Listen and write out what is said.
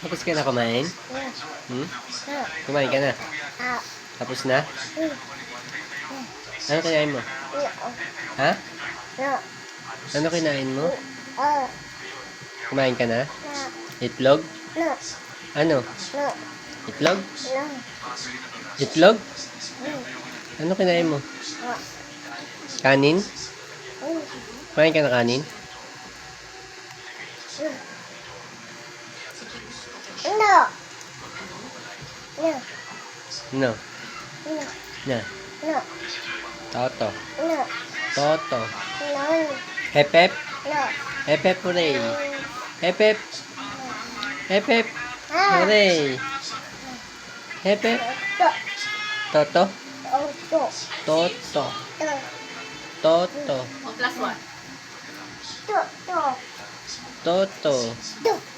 Tapos ka na kumain? No. Hmm? No. Kumain ka na? Ah. Tapos na? Mm. Ano kinain mo? No. Ha? No. Ano kinain mo? Ah. Kumain ka na? No. Itlog? No. Ano? No. Itlog? No. Itlog? Mm. Ano kinain mo? No. Kanin? Mm. Kumain ka na kanin? No. No. No. No. Na. No. Toto. No. Toto. No. Hepep. No. Hepep hooray. Hepep. Hepep. Ah. Hooray. Hepep. To. Toto. To. Toto. To. Toto. O, plus 1. To. To. Toto. To.